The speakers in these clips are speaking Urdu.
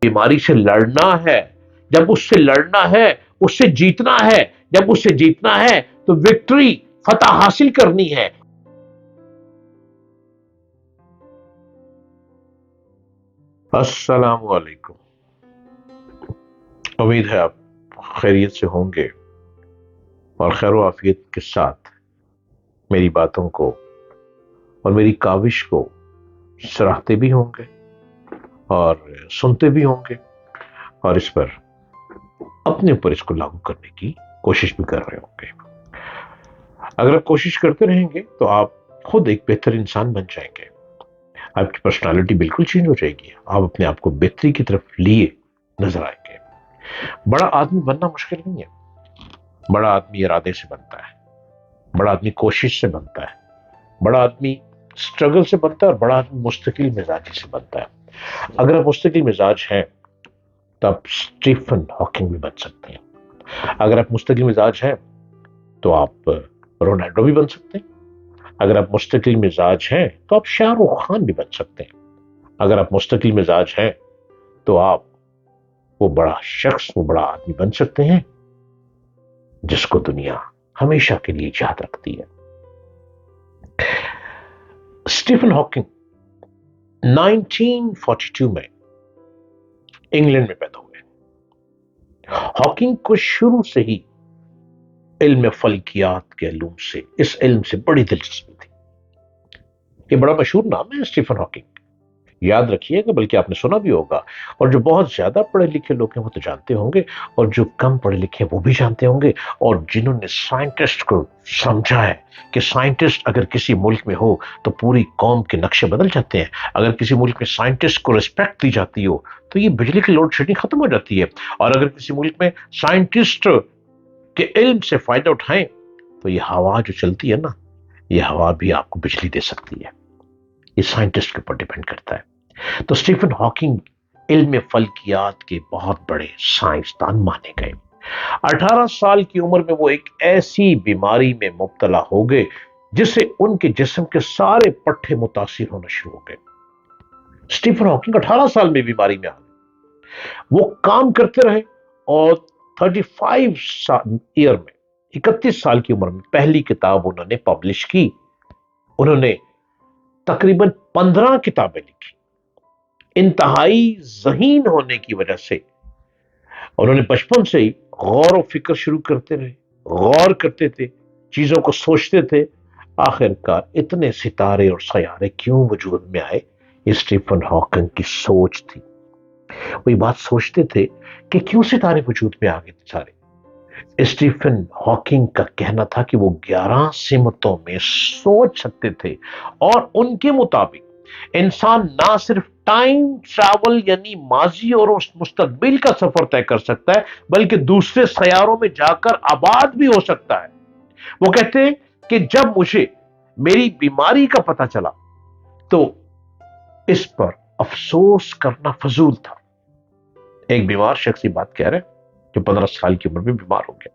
بیماری سے لڑنا ہے. جب اس سے لڑنا ہے، اس سے جیتنا ہے. جب اس سے جیتنا ہے تو وکٹری، فتح حاصل کرنی ہے. السلام علیکم. امید ہے آپ خیریت سے ہوں گے اور خیر و عافیت کے ساتھ میری باتوں کو اور میری کاوش کو سراہتے بھی ہوں گے اور سنتے بھی ہوں گے اور اس پر اپنے اوپر اس کو لاگو کرنے کی کوشش بھی کر رہے ہوں گے. اگر آپ کوشش کرتے رہیں گے تو آپ خود ایک بہتر انسان بن جائیں گے. آپ کی پرسنالٹی بالکل چینج ہو جائے گی. آپ اپنے آپ کو بہتری کی طرف لیے نظر آئیں گے. بڑا آدمی بننا مشکل نہیں ہے. بڑا آدمی ارادے سے بنتا ہے. بڑا آدمی کوشش سے بنتا ہے. بڑا آدمی سٹرگل سے بنتا ہے اور بڑا آدمی مستقل مزاجی سے بنتا ہے. اگر آپ مستقل مزاج ہیں تو آپ اسٹیفن ہاکنگ بھی بن سکتے ہیں. اگر آپ مستقل مزاج ہیں تو آپ رونالڈو بھی بن سکتے ہیں. اگر آپ مستقل مزاج ہیں تو آپ شاہ رخ خان بھی بن سکتے ہیں. اگر آپ مستقل مزاج ہیں تو آپ وہ بڑا شخص، وہ بڑا آدمی بن سکتے ہیں جس کو دنیا ہمیشہ کے لیے یاد رکھتی ہے. اسٹیفن ہاکنگ 1942 میں انگلینڈ میں پیدا ہوئے. ہاکنگ کو شروع سے ہی علم فلکیات کے علوم سے، اس علم سے بڑی دلچسپی تھی. یہ بڑا مشہور نام ہے اسٹیفن ہاکنگ، یاد رکھیے گا، بلکہ آپ نے سنا بھی ہوگا. اور جو بہت زیادہ پڑھے لکھے لوگ ہیں وہ تو جانتے ہوں گے، اور جو کم پڑھے لکھے ہیں وہ بھی جانتے ہوں گے. اور جنہوں نے سائنٹسٹ کو سمجھا ہے کہ سائنٹسٹ اگر کسی ملک میں ہو تو پوری قوم کے نقشے بدل جاتے ہیں. اگر کسی ملک میں سائنٹسٹ کو رسپیکٹ دی جاتی ہو تو یہ بجلی کی لوڈ شیڈنگ ختم ہو جاتی ہے. اور اگر کسی ملک میں سائنٹسٹ کے علم سے فائدہ اٹھائیں تو یہ ہوا جو چلتی ہے نا، یہ ہوا بھی آپ کو بجلی دے سکتی ہے. یہ سائنٹسٹ کے اوپر ڈیپینڈ کرتا ہے. تو اسٹیفن ہاکنگ علم فلکیات کے بہت بڑے سائنسدان مانے گئے. 18 سال کی عمر میں وہ ایک ایسی بیماری میں مبتلا ہو گئے جس سے ان کے جسم کے سارے پٹھے متاثر ہونا شروع ہو گئے. اسٹیفن ہاکنگ 18 سال میں بیماری میں آ گئے. وہ کام کرتے رہے اور 35 ایئر میں، 31 سال کی عمر میں پہلی کتاب انہوں نے پبلش کی. انہوں نے تقریباً 15 کتابیں لکھی. انتہائی ذہین ہونے کی وجہ سے انہوں نے بچپن سے ہی غور و فکر شروع کرتے رہے. غور کرتے تھے، چیزوں کو سوچتے تھے. آخر کار اتنے ستارے اور سیارے کیوں وجود میں آئے؟ یہ اسٹیفن ہاکنگ کی سوچ تھی. وہ یہ بات سوچتے تھے کہ کیوں ستارے وجود میں آ گئے تھے سارے. اسٹیفن ہاکنگ کا کہنا تھا کہ وہ 11 سمتوں میں سوچ سکتے تھے اور ان کے مطابق انسان نہ صرف ٹائم ٹریول یعنی ماضی اور مستقبل کا سفر طے کر سکتا ہے بلکہ دوسرے سیاروں میں جا کر آباد بھی ہو سکتا ہے. وہ کہتے ہیں کہ جب مجھے میری بیماری کا پتہ چلا تو اس پر افسوس کرنا فضول تھا. ایک بیمار شخص کی بات کہہ رہے ہیں جو 15 سال کی عمر میں بیمار ہو گیا.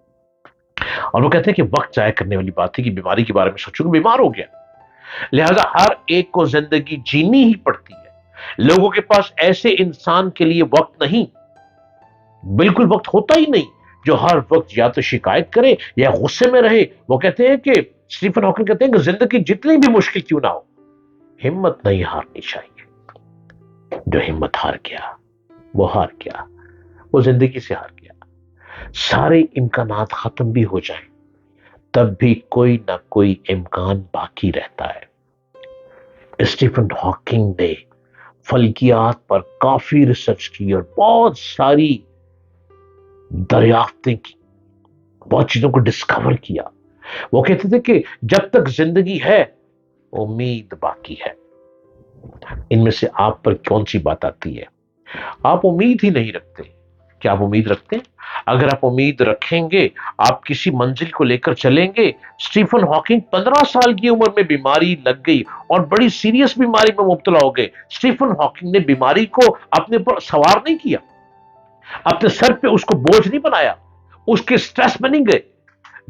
اور وہ کہتے ہیں کہ وقت ضائع کرنے والی بات ہے کہ بیماری کے بارے میں سوچوں کہ بیمار ہو گیا. لہذا ہر ایک کو زندگی جینی ہی پڑتی ہے. لوگوں کے پاس ایسے انسان کے لیے وقت نہیں، بالکل وقت ہوتا ہی نہیں جو ہر وقت یا تو شکایت کرے یا غصے میں رہے. وہ کہتے ہیں کہ اسٹیفن ہاکنگ کہتے ہیں کہ زندگی جتنی بھی مشکل کیوں نہ ہو، ہمت نہیں ہارنی چاہیے. جو ہمت ہار گیا وہ ہار گیا، وہ زندگی سے ہار گیا. سارے امکانات ختم بھی ہو جائیں تب بھی کوئی نہ کوئی امکان باقی رہتا ہے. اسٹیفن ہاکنگ نے فلکیات پر کافی ریسرچ کی اور بہت ساری دریافتیں کی، بہت چیزوں کو ڈسکور کیا. وہ کہتے تھے کہ جب تک زندگی ہے امید باقی ہے. ان میں سے آپ پر کون سی بات آتی ہے؟ آپ امید ہی نہیں رکھتے. کیا آپ امید رکھتے ہیں؟ اگر آپ امید رکھیں گے آپ کسی منزل کو لے کر چلیں گے. اسٹیفن ہاکنگ 15 سال کی عمر میں بیماری لگ گئی اور بڑی سیریس بیماری میں مبتلا ہو گئے. اسٹیفن ہاکنگ نے بیماری کو اپنے پر سوار نہیں کیا، اپنے سر پہ اس کو بوجھ نہیں بنایا، اس کے سٹریس میں نہیں گئے،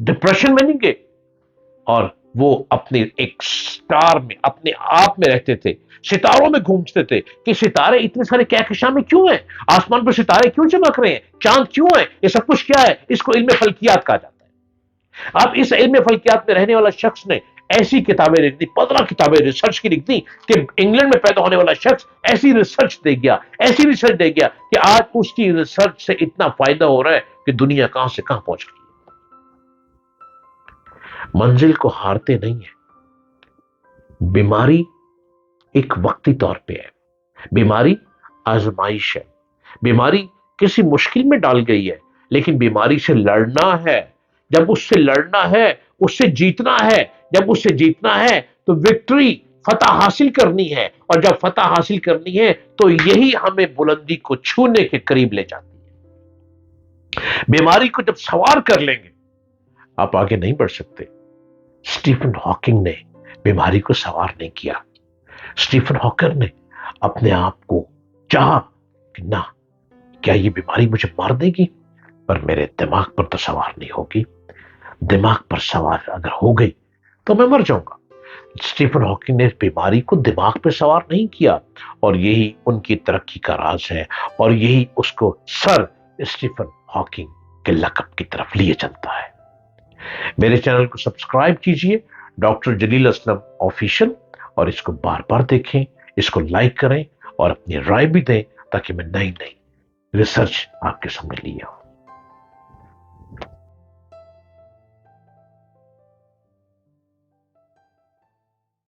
ڈپریشن میں نہیں گئے اور وہ اپنے ایک سٹار میں اپنے آپ میں رہتے تھے، ستاروں میں گھومتے تھے کہ ستارے اتنے سارے کہکشاں میں کیوں ہیں، آسمان پر ستارے کیوں چمک رہے ہیں، چاند کیوں ہے، یہ سب کچھ کیا ہے؟ اس کو علم فلکیات کہا جاتا ہے۔ اب اس علم فلکیات میں رہنے والا شخص نے ایسی کتابیں لکھ دی، 15 کتابیں ریسرچ کی لکھ دی کہ انگلینڈ میں پیدا ہونے والا شخص ایسی ریسرچ دے گیا، ایسی ریسرچ دے گیا کہ آج اس کی ریسرچ سے اتنا فائدہ ہو رہا ہے کہ دنیا کہاں سے کہاں پہنچ گئی۔ منزل کو ہارتے نہیں ہے، بیماری ایک وقتی طور پہ ہے، بیماری آزمائش ہے، بیماری کسی مشکل میں ڈال گئی ہے، لیکن بیماری سے لڑنا ہے۔ جب اس سے لڑنا ہے، اس سے جیتنا ہے، جب اس سے جیتنا ہے تو وکٹری، فتح حاصل کرنی ہے، اور جب فتح حاصل کرنی ہے تو یہی ہمیں بلندی کو چھونے کے قریب لے جاتی ہے۔ بیماری کو جب سوار کر لیں گے آپ آگے نہیں بڑھ سکتے۔ اسٹیفن ہاکنگ نے بیماری کو سوار نہیں کیا۔ اسٹیفن ہاکر نے اپنے آپ کو چاہا کہ نہ، کیا یہ بیماری مجھے مار دے گی؟ پر میرے دماغ پر تو سوار نہیں ہوگی، دماغ پر سوار اگر ہو گئی تو میں مر جاؤں گا۔ اسٹیفن ہاکنگ نے بیماری کو دماغ پہ سوار نہیں کیا، اور یہی ان کی ترقی کا راز ہے، اور یہی اس کو سر اسٹیفن ہاکنگ کے لقب کی طرف لیے چلتا ہے۔ میرے چینل کو سبسکرائب کیجئے، ڈاکٹر جلیل اسلم آفیشل، اور اس کو بار بار دیکھیں، اس کو لائک کریں اور اپنی رائے بھی دیں تاکہ میں نئی ریسرچ آپ کے سامنے لیا ہوں۔